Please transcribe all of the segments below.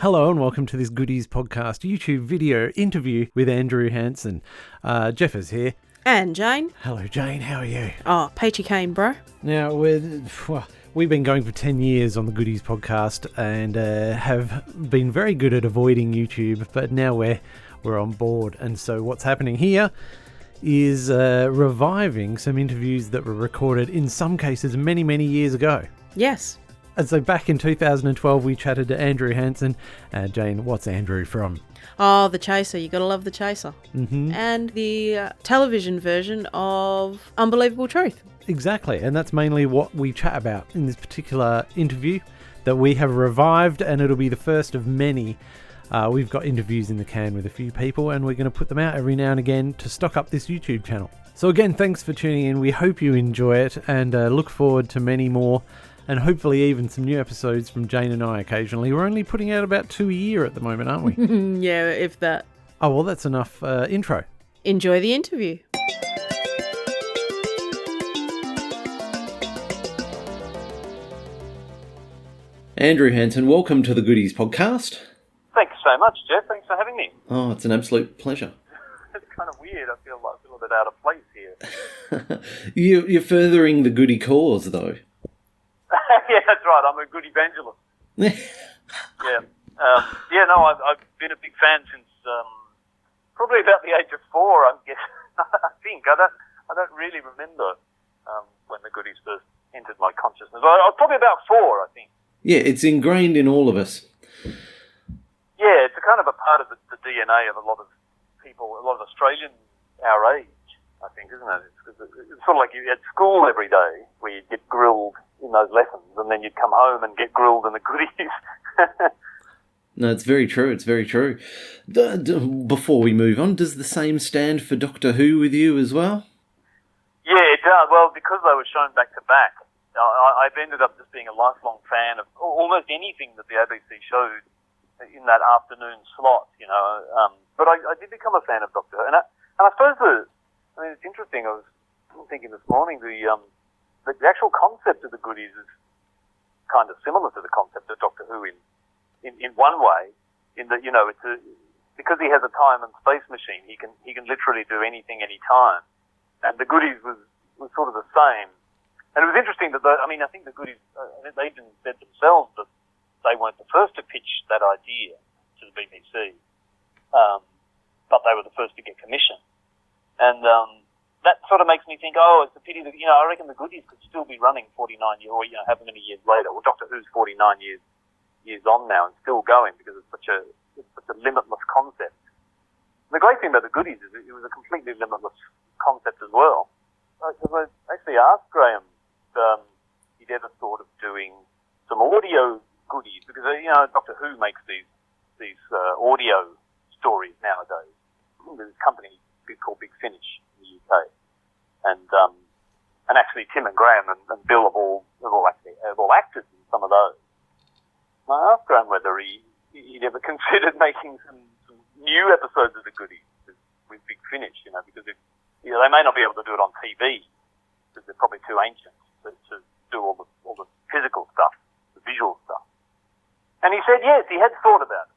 Hello and welcome to this Goodies podcast YouTube video interview with Andrew Hansen. Jeff is here. And Jane. Hello Jane, how are you? Oh, peachy keen, bro. Now, we've been going for 10 years on the Goodies podcast and have been very good at avoiding YouTube, but now we're on board. And so what's happening here is reviving some interviews that were recorded in some cases many, many years ago. Yes. And so back in 2012, we chatted to Andrew Hansen. Jane, what's Andrew from? Oh, The Chaser. You gotta love The Chaser. Mm-hmm. And the television version of Unbelievable Truth. Exactly, and that's mainly what we chat about in this particular interview that we have revived, and it'll be the first of many. We've got interviews in the can with a few people, and we're going to put them out every now and again to stock up this YouTube channel. So again, thanks for tuning in. We hope you enjoy it, and look forward to many more. And hopefully even some new episodes from Jane and I occasionally. We're only putting out about 2 a year at the moment, aren't we? Yeah, if that. Oh, well, that's enough intro. Enjoy the interview. Andrew Hansen, welcome to the Goodies podcast. Thanks so much, Jeff. Thanks for having me. Oh, it's an absolute pleasure. It's kind of weird. I feel a little bit out of place here. You're furthering the goody cause, though. Yeah, that's right. I'm a good evangelist. Yeah. I've been a big fan since probably about the age of 4. I guess. I think I don't really remember when the Goodies first entered my consciousness. I was probably about 4, I think. Yeah, it's ingrained in all of us. Yeah, it's a kind of a part of the DNA of a lot of people, a lot of Australians our age, I think, isn't it? It's sort of like you at school every day where you'd get grilled in those lessons and then you'd come home and get grilled in the Goodies. No, it's very true. It's very true. Before we move on, does the same stand for Doctor Who with you as well? Yeah, it does. Well, because they were shown back to back, I've ended up just being a lifelong fan of almost anything that the ABC showed in that afternoon slot, you know. But I did become a fan of Doctor Who. And I suppose it's interesting. I was thinking this morning, the actual concept of the Goodies is kind of similar to the concept of Doctor Who in one way, in that, you know, because he has a time and space machine, he can literally do anything, anytime. And the Goodies was sort of the same. And it was interesting that I think the Goodies, they even said themselves that they weren't the first to pitch that idea to the BBC, but they were the first to get commissioned. And that sort of makes me think, it's a pity that, you know, I reckon the Goodies could still be running 49 years, or, you know, however many years later. Well, Doctor Who's 49 years on now and still going because it's such a limitless concept. And the great thing about the Goodies is it was a completely limitless concept as well. Because I actually asked Graham if he'd ever thought of doing some audio Goodies, because, you know, Doctor Who makes these audio stories nowadays. There's a company called Big Finish in the UK, and actually Tim and Graham and Bill have all acted in some of those. And I asked Graham whether he'd ever considered making some new episodes of the Goodies with Big Finish, you know, because they may not be able to do it on TV because they're probably too ancient to do all the physical stuff, the visual stuff. And he said yes, he had thought about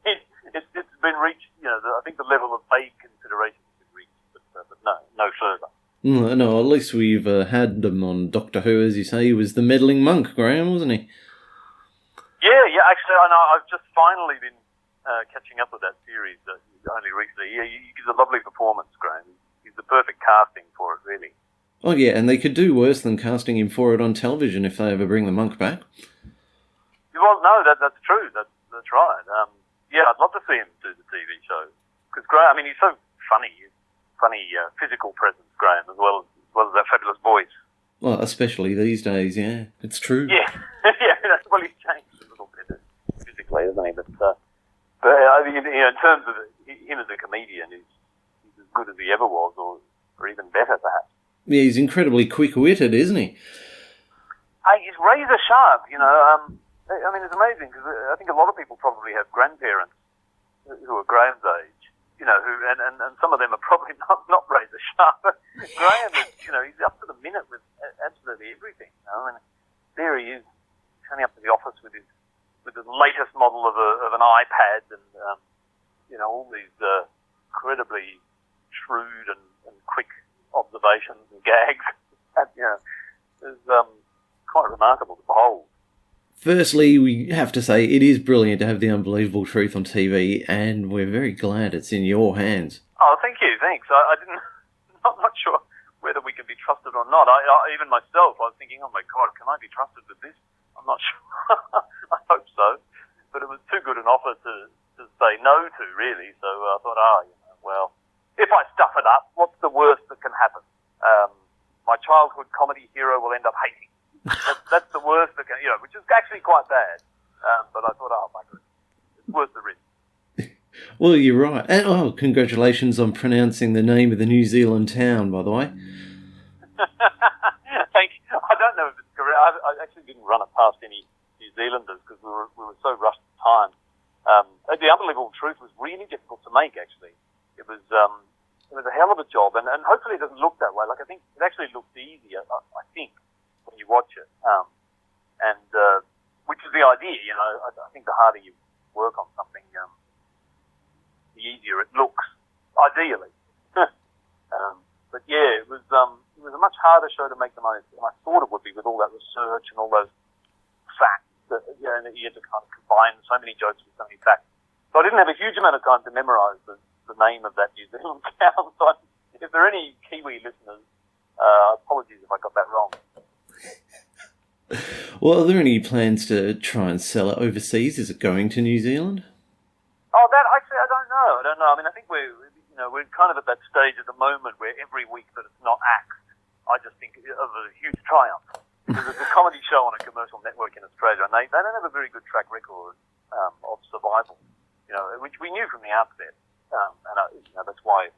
it. It's been reached, you know, I think the level of vague consideration has been reached, but no further. No, at least we've had them on Doctor Who, as you say. He was the meddling monk, Graham, wasn't he? Yeah, actually, I know. I've just finally been catching up with that series only recently. Yeah, he gives a lovely performance, Graham. He's the perfect casting for it, really. Oh, yeah, and they could do worse than casting him for it on television if they ever bring the monk back. Well, no, that's true. That's right. Yeah, I'd love to see him do the TV show. Because Graham, he's so funny. Funny physical presence, Graham, as well as that fabulous voice. Well, especially these days, yeah. It's true. Yeah, yeah. Well, he's changed a little bit physically, hasn't he? But I think, you know, in terms of him as a comedian, he's as good as he ever was, or even better, perhaps. Yeah, he's incredibly quick-witted, isn't he? He's razor sharp, you know. It's amazing because I think a lot of people probably have grandparents who are Graham's age, you know, and some of them are probably not razor sharp. But Graham is, you know, he's up to the minute with absolutely everything. You know? And there he is, turning up to the office with his with the latest model of an iPad and all these incredibly shrewd and quick observations and gags. That, is quite remarkable to behold. Firstly, we have to say it is brilliant to have The Unbelievable Truth on TV, and we're very glad it's in your hands. Oh, thank you. Thanks. I didn't. I'm not sure whether we can be trusted or not. I even myself, I was thinking, oh my God, can I be trusted with this? I'm not sure. I hope so. But it was too good an offer to say no to, really. So I thought, well, if I stuff it up, what's the worst that can happen? My childhood comedy hero will end up hating. That's the worst that can, which is actually quite bad. But I thought, oh my goodness, it's worth the risk. Well, you're right. And, congratulations on pronouncing the name of the New Zealand town, by the way. Thank you. I don't know if it's correct. I actually didn't run it past any New Zealanders because we were so rushed for time. The Unbelievable Truth was really difficult to make, actually. It was a hell of a job, and hopefully it doesn't look that way. Like, I think it actually looks easier, I think, when you watch it. Which is the idea, I think the harder you work on something, the easier it looks, ideally. But yeah, it was a much harder show to make than I thought it would be, with all that research and all those facts that you had to kind of combine so many jokes with so many facts. So I didn't have a huge amount of time to memorise the name of that New Zealand town. So if there are any Kiwi listeners, apologies if I got that wrong. Well, are there any plans to try and sell it overseas? Is it going to New Zealand? Oh, that actually, I don't know. I mean, I think we're kind of at that stage at the moment where every week that it's not axed, I just think of a huge triumph. Because it's a comedy show on a commercial network in Australia, and they don't have a very good track record of survival, which we knew from the outset. That's why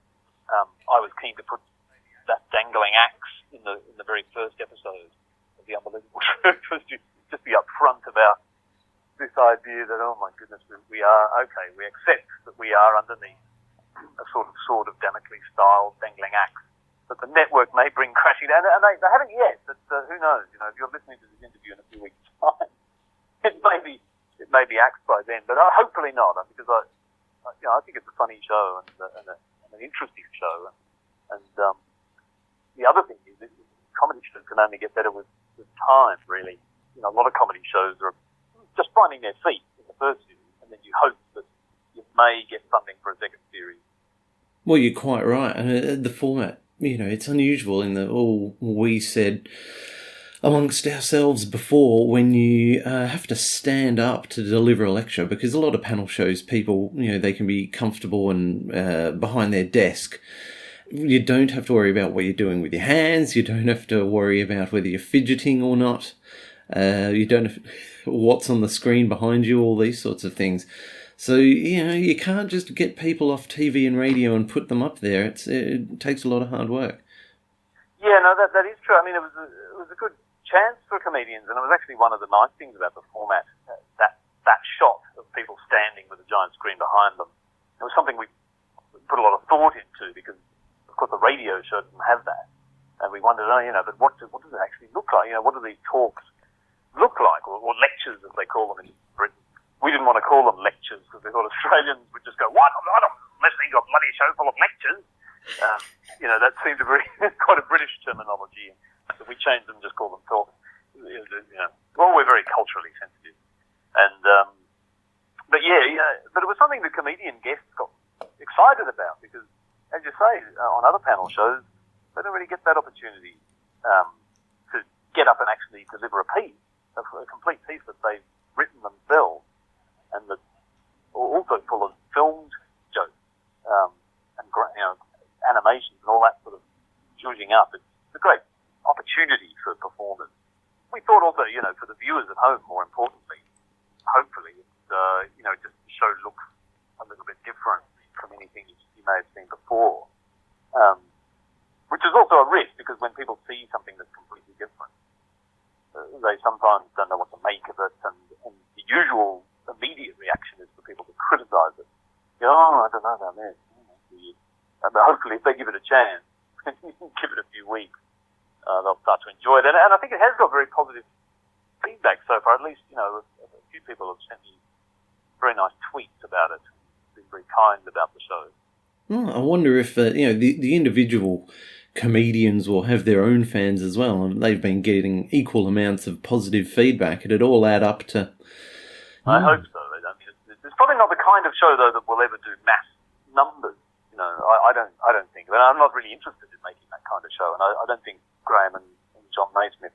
I was keen to put that dangling axe in the very first episode of The Unbelievable Truth, was to just be upfront about this idea that, oh my goodness, we accept that we are underneath a sort of Damocles style dangling axe that the network may bring crashing down, and they haven't yet, but who knows? If you're listening to this interview in a few weeks' time, it may be axed by then, but hopefully not, because I think it's a funny show and an interesting show, and the other thing is that comedy shows can only get better with time, really. A lot of comedy shows are just finding their feet in the first series, and then you hope that you may get funding for a second series. Well, you're quite right. And the format, it's unusual in that all we said amongst ourselves before, when you have to stand up to deliver a lecture, because a lot of panel shows, people, they can be comfortable and behind their desk. You don't have to worry about what you're doing with your hands. You don't have to worry about whether you're fidgeting or not. You don't have what's on the screen behind you, all these sorts of things. So, you can't just get people off TV and radio and put them up there. It takes a lot of hard work. Yeah, no, that is true. I mean, it was a good chance for comedians, and it was actually one of the nice things about the format, that shot of people standing with a giant screen behind them. It was something we put a lot of thought into, because, of course, the radio show didn't have that. And we wondered, but what does it actually look like? What do these talks look like, or lectures, as they call them in Britain? We didn't want to call them lectures because we thought Australians would just go, "What? I'm not listening to a bloody show full of lectures." That seemed quite a British terminology. So we changed them, just call them talks. Well, we're very culturally sensitive, and but it was something the comedian guests got excited about, because, as you say, on other panel shows, they don't really get that opportunity to get up and actually deliver a piece, a complete piece that they've written themselves, and that's also full of filmed jokes and animations and all that sort of zhuzhing up. It's a great opportunity for performers. We thought also, for the viewers at home, more importantly, hopefully, just the show looks a little bit different from anything you may have seen before, which is also a risk, because when people see something that's completely different, they sometimes don't know what to make of it, and the usual immediate reaction is for people to criticise it. I don't know about this. But hopefully, if they give it a chance, give it a few weeks, they'll start to enjoy it. And I think it has got very positive feedback. feedback so far. At least, a few people have sent me very nice tweets about it, been very kind about the show. Well, I wonder if the individual comedians will have their own fans as well, and they've been getting equal amounts of positive feedback. It'd all add up to. I hope so. I mean, it's probably not the kind of show though that will ever do mass numbers. I don't think. But I'm not really interested in making that kind of show, and I don't think Graham and John Naismith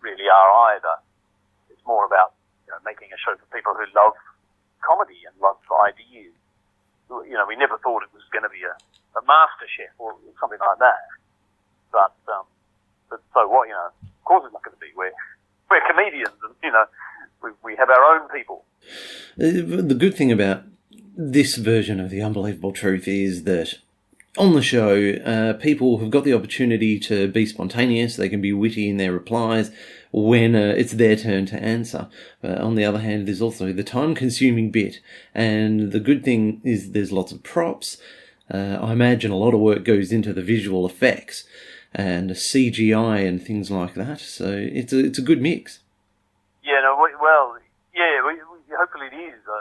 really are either. It's more about making a show for people who love comedy and love ideas. We never thought it was going to be a MasterChef or something like that. But so what? Of course it's not going to be. We're comedians, and we have our own people. The good thing about this version of The Unbelievable Truth is that on the show, people have got the opportunity to be spontaneous. They can be witty in their replies when it's their turn to answer. On the other hand, there's also the time-consuming bit, and the good thing is there's lots of props. I imagine a lot of work goes into the visual effects and CGI and things like that. So it's a good mix. Yeah, hopefully it is. The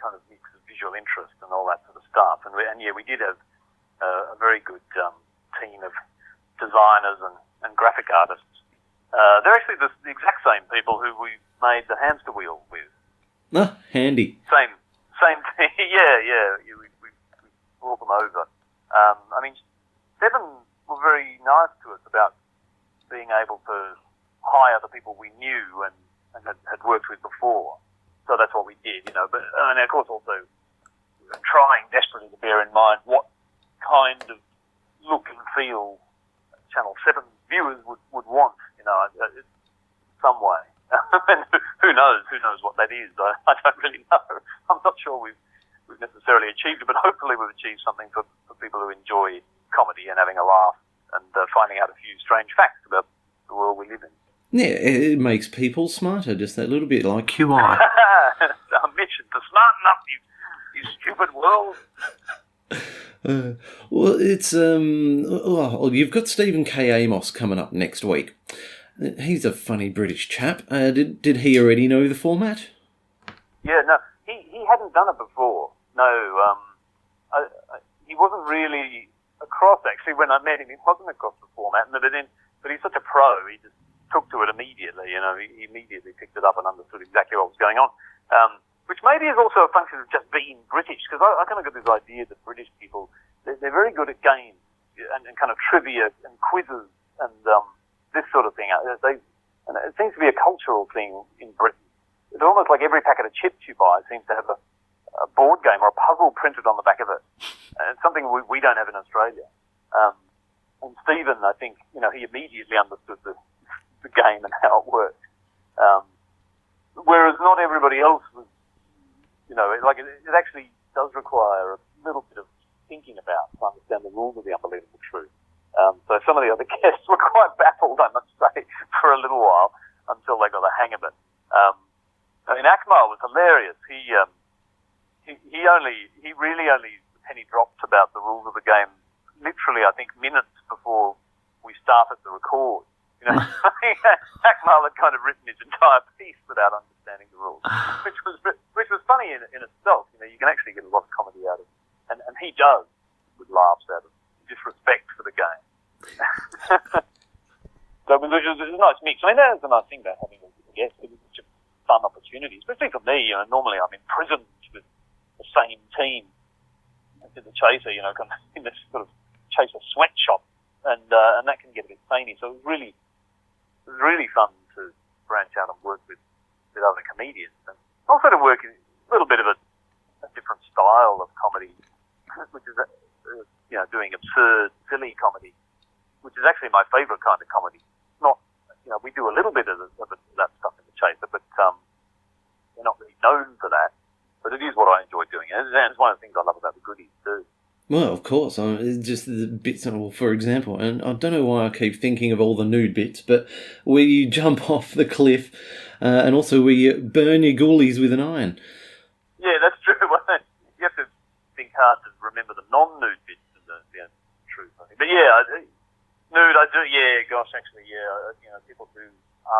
kind of mix of visual interest and all that sort of stuff. And we did have a very good team of designers and graphic artists. They're actually the exact same people who we made the hamster wheel with. Ah, handy. Same thing. We brought them over. Seven were very nice to us about being able to hire the people we knew and had worked with before. So that's what we did, But of course, also trying desperately to bear in mind what kind of look and feel Channel 7 viewers would want, some way. And who knows what that is? I don't really know. I'm not sure we've necessarily achieved it, but hopefully we've achieved something for people who enjoy comedy and having a laugh and finding out a few strange facts about the world we live in. Yeah, it makes people smarter, just that little bit like QI. Our mission to smarten up, you stupid world. Well, it's you've got Stephen K. Amos coming up next week. He's a funny British chap. Did he already know the format? Yeah, no, he hadn't done it before. No, he wasn't really across. Actually, when I met him, he wasn't across the format. But he's such a pro. He just took to it immediately. He immediately picked it up and understood exactly what was going on. Which maybe is also a function of just being British, because I kind of got this idea that British people, they're very good at games and kind of trivia and quizzes and this sort of thing. And it seems to be a cultural thing in Britain. It's almost like every packet of chips you buy seems to have a board game or a puzzle printed on the back of it. And it's something we don't have in Australia. And Stephen, I think, he immediately understood the game and how it worked. Whereas not everybody else was, it actually does require a little bit of thinking about to understand the rules of The Unbelievable Truth. So some of the other guests were quite baffled, I must say, for a little while until they got the hang of it. Akmal was hilarious. He really only penny dropped about the rules of the game literally, I think, minutes before we started the record. Akmal had kind of written his entire piece without understanding the rules, which was funny in itself. You can actually get a lot of comedy out of it, and he does with laughs out of disrespect for the game. So it was a nice mix. I mean, that's a nice thing about having a guest. It was such a fun opportunity, especially for me. Normally I'm imprisoned with the same team in the Chaser. Kind of in this sort of Chaser sweatshop, and that can get a bit samey. So it was really fun to branch out and work with other comedians, and also to work in a little bit of a different style of comedy, which is doing absurd, silly comedy, which is actually my favourite kind of comedy. Not, we do a little bit of that stuff in the Chaser, but we're not really known for that. But it is what I enjoy doing, and it's one of the things I love about the Goodies too. Well, of course. Just the bits, for example, and I don't know why I keep thinking of all the nude bits, but where you jump off the cliff, and also where you burn your ghoulies with an iron. Yeah, that's true. You have to think hard to remember the non-nude bits of the truth, I think. But yeah, nude, I do. Yeah, gosh, actually, yeah. People do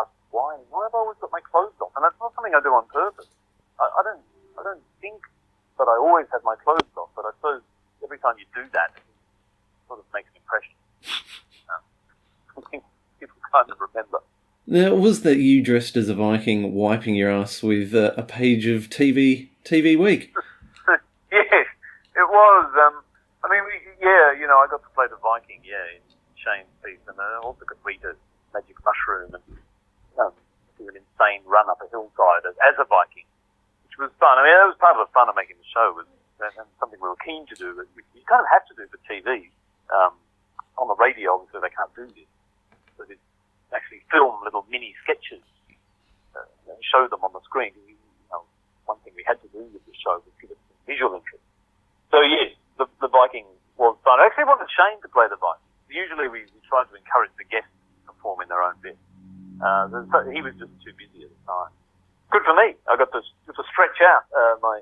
ask why have I always got my clothes off? And that's not something I do on purpose. I don't think that I always have my clothes off, but I suppose every time you do that, it sort of makes an impression. Something people kind of remember. Now, was that you dressed as a Viking wiping your ass with a page of TV Week? Yes, it was. I mean, I got to play the Viking, in Shane's piece, and I also got to eat a magic mushroom and do an insane run up a hillside as a Viking, which was fun. I mean, that was part of the fun of making the show, and something we were keen to do. You kind of have to do for TV. On the radio, obviously, they can't do this. So they actually film little mini sketches and show them on the screen. One thing we had to do with the show was give it some visual interest. So, yes, the Viking was fun. I actually wanted Shane to play the Viking. Usually we tried to encourage the guests to perform in their own bit. So he was just too busy at the time. Good for me. I got to stretch out my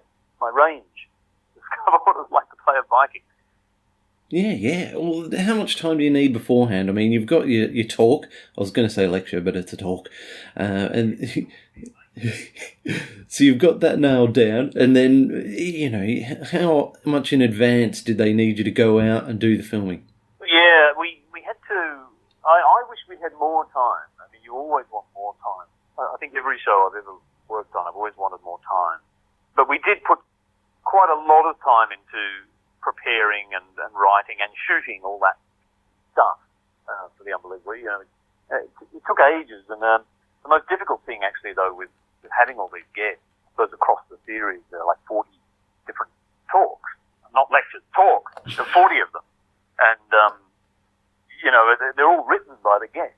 range, discover what it was like to play a Viking. Yeah. Well, how much time do you need beforehand? I mean, you've got your talk. I was going to say lecture, but it's a talk. And so you've got that nailed down. And then, how much in advance did they need you to go out and do the filming? Yeah, we had to... I wish we had more time. I mean, you always want more time. I think every show I've ever worked on, I've always wanted more time. But we did put quite a lot of time into preparing and writing and shooting all that stuff for the Unbelievable. It took ages, and the most difficult thing actually, though, with having all these guests was across the series. There are like 40 different talks, not lectures, talks. There are 40 of them, and they're all written by the guests.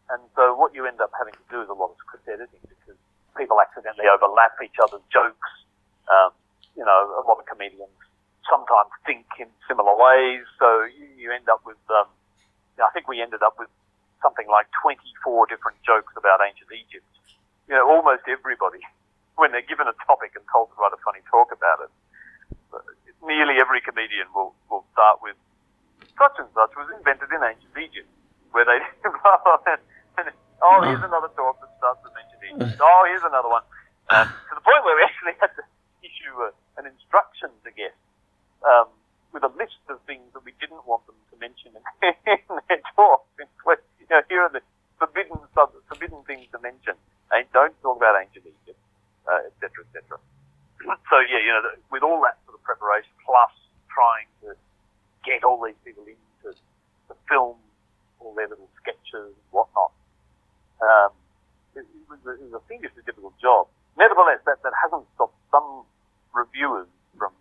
And so what you end up having to do is a lot of script editing, because people accidentally overlap each other's jokes. A lot of comedians sometimes think in similar ways, so you end up with, I think we ended up with something like 24 different jokes about ancient Egypt. Almost everybody, when they're given a topic and told to write a funny talk about it, nearly every comedian will start with, such and such was invented in ancient Egypt, where they, here's another talk that starts with ancient Egypt. Here's another one. To the point where we actually had to issue an instruction to guests with a list of things that we didn't want them to mention in their talk. Here are the forbidden things to mention. Don't talk about ancient Egypt, etc., etc. So with all that sort of preparation, plus trying to get all these people in to film all their little sketches and whatnot, it was a seriously difficult job. Nevertheless, that hasn't stopped some reviewers from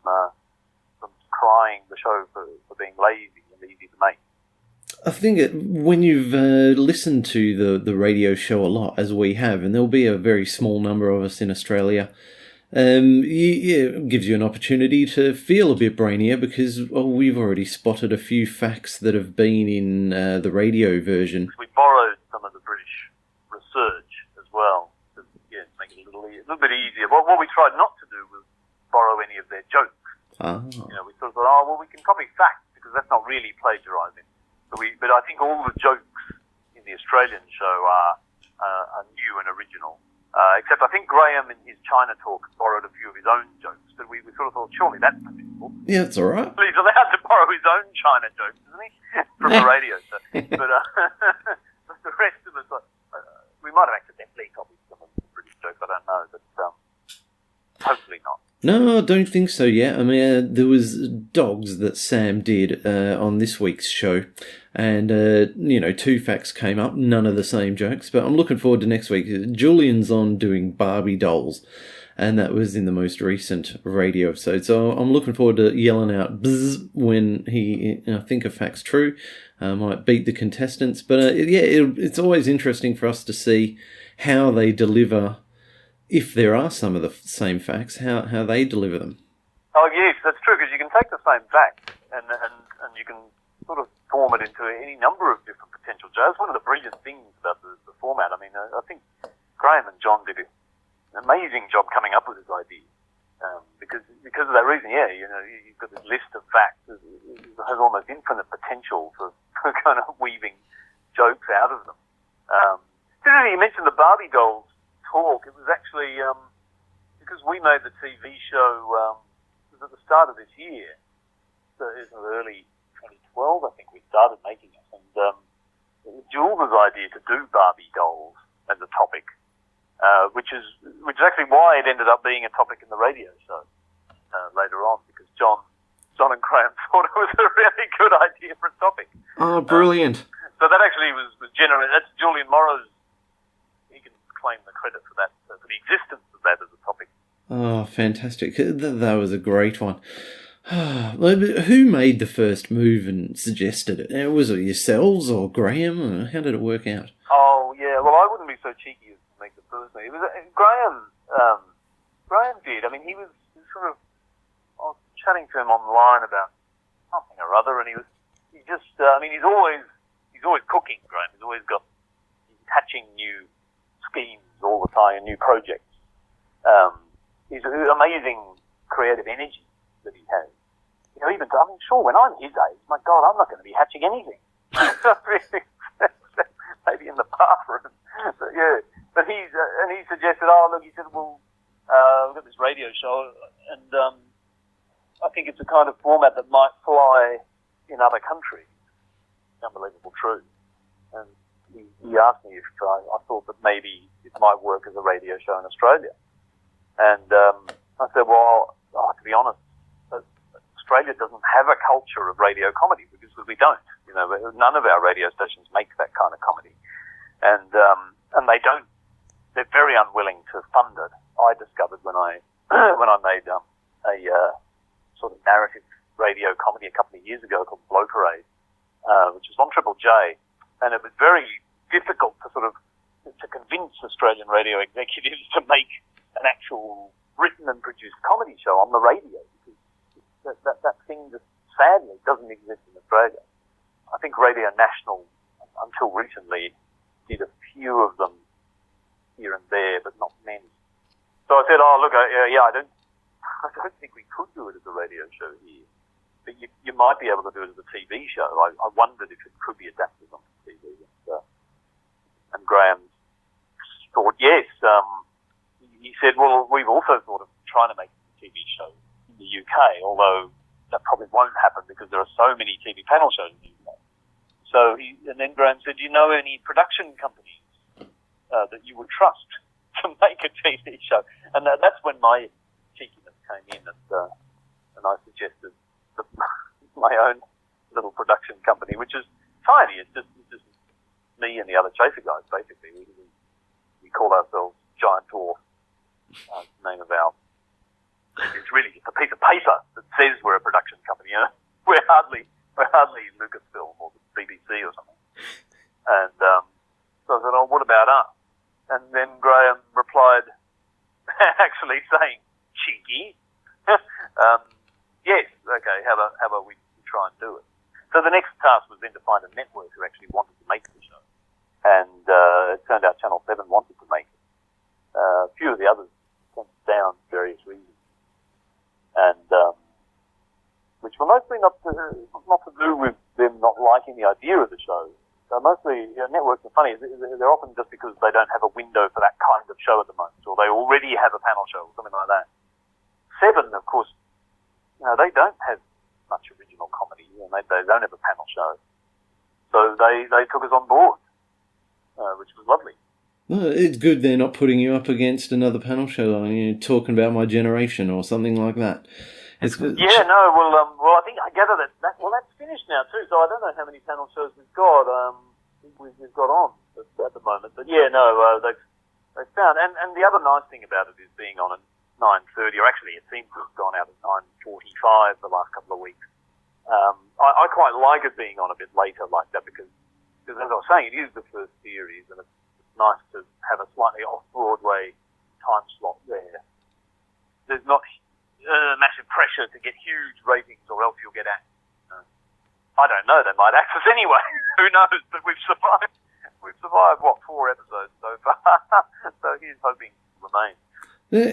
crying the show for being lazy and easy to make. I think when you've listened to the radio show a lot, as we have, and there'll be a very small number of us in Australia, it gives you an opportunity to feel a bit brainier, because we've already spotted a few facts that have been in the radio version. We borrowed some of the British research as well to make it a little bit easier. What we tried not to do was borrow any of their jokes. We sort of thought, we can copy facts, because that's not really plagiarising. But I think all the jokes in the Australian show are new and original. Except I think Graham in his China talk borrowed a few of his own jokes. But we sort of thought, surely that's permissible. Yeah, that's all right. Well, he's allowed to borrow his own China jokes, isn't he? From the radio. So. But the rest of us, we might have accidentally copied some of the British jokes, I don't know. But hopefully not. No, I don't think so yet. I mean, there was dogs that Sam did on this week's show, and 2 facts came up, none of the same jokes, but I'm looking forward to next week. Julian's on doing Barbie dolls, and that was in the most recent radio episode, so I'm looking forward to yelling out bzz when I think a fact's true. Might beat the contestants, but it's always interesting for us to see how they deliver. If there are some of the same facts, how they deliver them. Oh, yes, that's true, because you can take the same fact and you can sort of form it into any number of different potential jokes. One of the brilliant things about the format, I mean, I think Graham and John did an amazing job coming up with this idea. Because of that reason, you've got this list of facts. It has almost infinite potential for kind of weaving jokes out of them. You mentioned the Barbie dolls talk. It was actually because we made the TV show it was at the start of this year. So it was early 2012, I think we started making it. And it was Jules' idea to do Barbie dolls as a topic, which is actually why it ended up being a topic in the radio show later on, because John and Graham thought it was a really good idea for a topic. Oh, brilliant. So that actually was generated. That's Julian Morrow's. He can claim the credit for that, for the existence of that as a topic. Oh, fantastic. That was a great one. Who made the first move and suggested it? Was it yourselves or Graham? Or how did it work out? Oh, yeah. Well, I wouldn't be so cheeky as to make the first move. It was Graham. Graham did. I mean, he was sort of. I was chatting to him online about something or other, and he's always cooking, Graham. He's hatching new schemes all the time, new projects. He's an amazing creative energy that he has. You know, sure, when I'm his age, my God, I'm not going to be hatching anything. Maybe in the bathroom. But yeah. But he suggested, he said, well, we've got this radio show, and I think it's a kind of format that might fly in other countries. Unbelievable truth. And he asked me if I thought that maybe it might work as a radio show in Australia. And I said, well, to be honest, Australia doesn't have a culture of radio comedy because we don't. You know, none of our radio stations make that kind of comedy, and they don't. They're very unwilling to fund it. I discovered when I made a sort of narrative radio comedy a couple of years ago called Blow Parade, which was on Triple J, and it was very difficult to convince Australian radio executives to make an actual written and produced comedy show on the radio, because that thing just sadly doesn't exist in Australia. I think Radio National, until recently, did a few of them here and there, but not many. So I said, I don't think we could do it as a radio show here, but you might be able to do it as a TV show. I wondered if it could be adapted onto TV. And Graham thought yes. He said, well, we've also thought of trying to make a TV show in the UK, although that probably won't happen because there are so many TV panel shows in the UK. And then Graham said, do you know any production companies that you would trust to make a TV show? And that's when my cheekiness came in, and I suggested my own little production company, which is tiny. It's just me and the other Chaser guys, basically. We call ourselves Giant Dwarf. The name of it's really just a piece of paper that says we're a production company. You know? We're hardly Lucasfilm or the BBC or something. And so I said, oh, what about us? And then Graham replied, actually saying, cheeky. Yes, okay, how about we try and do it? So the next task was then to find a network who actually wanted to make the show. And it turned out Channel 7 wanted to make it. A few of the others turned down for various reasons. And which were mostly not to do with them not liking the idea of the show. So mostly, networks are funny. They're often just because they don't have a window for that kind of show at the moment, or they already have a panel show or something like that. 7, of course, they don't have much original comedy, and they don't have a panel show. So they took us on board, which was lovely. Well, it's good they're not putting you up against another panel show, talking about My Generation or something like that. Yeah, no, well, I gather that's finished now too, so I don't know how many panel shows we've got, we've got on at the moment, but yeah, no, they've found, and the other nice thing about it is being on at 9:30, or actually it seems to have gone out at 9:45 the last couple of weeks. I quite like it being on a bit later like that, because as I was saying, it is the first series, and it's nice to have a slightly off-Broadway time slot there. There's not massive pressure to get huge ratings, or else you'll get axed. I don't know, they might axe us anyway. Who knows? But we've survived. We've survived, 4 episodes so far? So here's hoping to remain.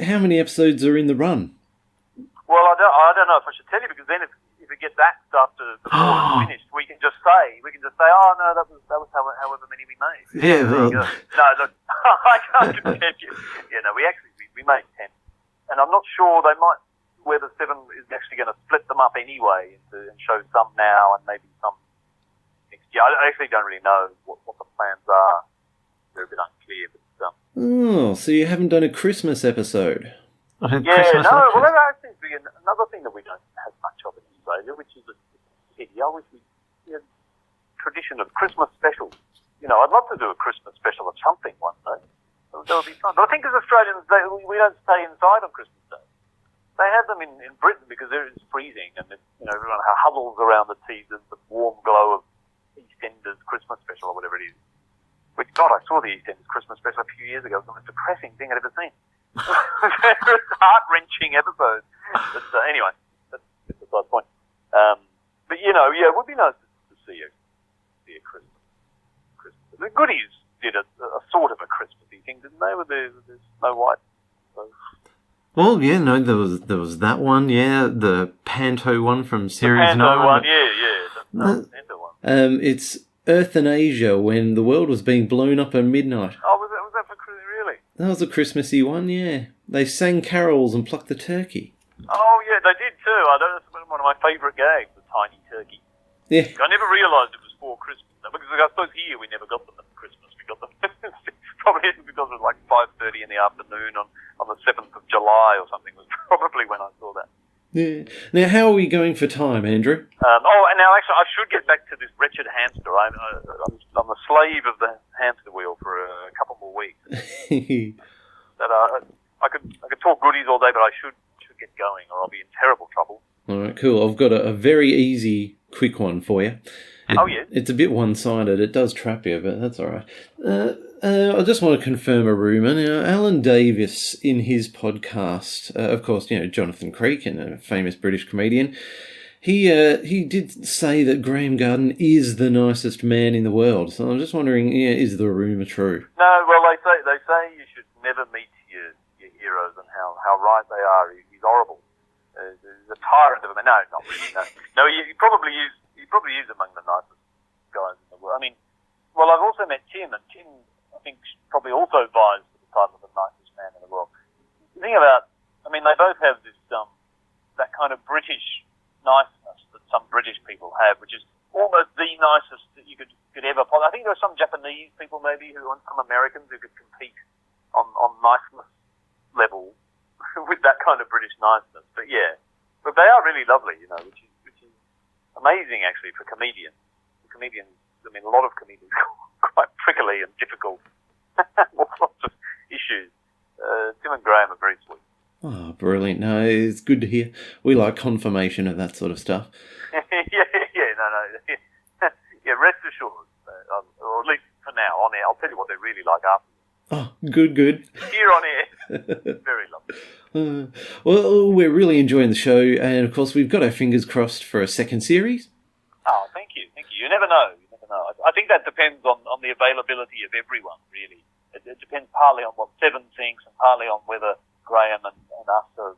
How many episodes are in the run? Well, I don't know if I should tell you, because then if it get that stuff before it's finished, we can just say, oh no, that was however many we made. Yeah. Well, no, look, I can't tell you. Yeah, no, we made 10, and I'm not sure whether Seven is actually going to split them up anyway and show some now and maybe some next year. I actually don't really know what the plans are. They're a bit unclear, but. oh, so you haven't done a Christmas episode? Well, that actually be another thing that we don't have much of in Australia, which is a pity. I wish we had a tradition of Christmas specials. You know, I'd love to do a Christmas special of something one day. That would be fun. But I think as Australians, we don't stay inside on Christmas Day. They have them in Britain because it's freezing, and everyone huddles around the warm glow of EastEnders Christmas special or whatever it is. Which, God, I saw the EastEnders Christmas special a few years ago. It was the most depressing thing I'd ever seen. Heart-wrenching episode. But anyway, that's beside the point. But it would be nice to see a Christmas. The Goodies did a sort of a Christmassy thing, didn't they? With the Snow White. So. Well, yeah, no, there was that one, yeah, the Panto one from Series 9. The Panto one, the Panto one. It's Euthanasia, when the world was being blown up at midnight. Oh, was that for Christmas, really? That was a Christmassy one, yeah. They sang carols and plucked the turkey. Oh, yeah, they did too. That's one of my favourite gags, the tiny turkey. Yeah. I never realised it was for Christmas, because I suppose here we never got them at Christmas. We got them probably because it was like 5:30 in the afternoon on the 7th of July or something was probably when I saw that. Yeah. Now, how are we going for time, Andrew? And now actually I should get back to this wretched hamster. I'm a slave of the hamster wheel for a couple more weeks. I could talk goodies all day, but I should get going, or I'll be in terrible trouble. All right, cool. I've got a very easy, quick one for you. It's a bit one-sided. It does trap you, but that's all right. I just want to confirm a rumour. Now, Alan Davis, in his podcast, of course, Jonathan Creek, and a famous British comedian, he did say that Graham Garden is the nicest man in the world. So I'm just wondering, is the rumour true? No, well, they say you should never meet your heroes, and how right they are. He's horrible. He's a tyrant of a man. No, not really. No, you probably is among the nicest guys in the world. I mean, well, I've also met Tim, and Tim, I think, probably also vies for the title of the nicest man in the world. The thing about, they both have this that kind of British niceness that some British people have, which is almost the nicest that you could ever. I think there are some Japanese people maybe and some Americans who could compete on niceness level with that kind of British niceness. But yeah, but they are really lovely, which is amazing actually for comedians. A lot of comedians are quite prickly and difficult. All sorts of issues. Tim and Graham are very sweet. Oh, brilliant. No, it's good to hear. We like confirmation of that sort of stuff. No. Yeah, rest assured. Or at least for now, on air. I'll tell you what they're really like after. Oh, good. Here on air. Very lovely. Well, we're really enjoying the show, and of course we've got our fingers crossed for a second series. Oh, thank you. You never know. I think that depends on the availability of everyone, really. It depends partly on what Seven thinks and partly on whether Graham and us are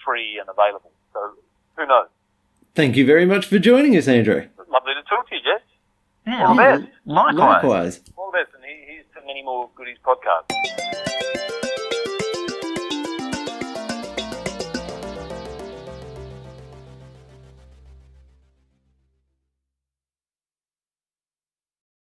free and available. So, who knows? Thank you very much for joining us, Andrew. Lovely to talk to you, Jess. Yeah, all the best. Likewise. All the best, and here's to many more Goodies podcasts.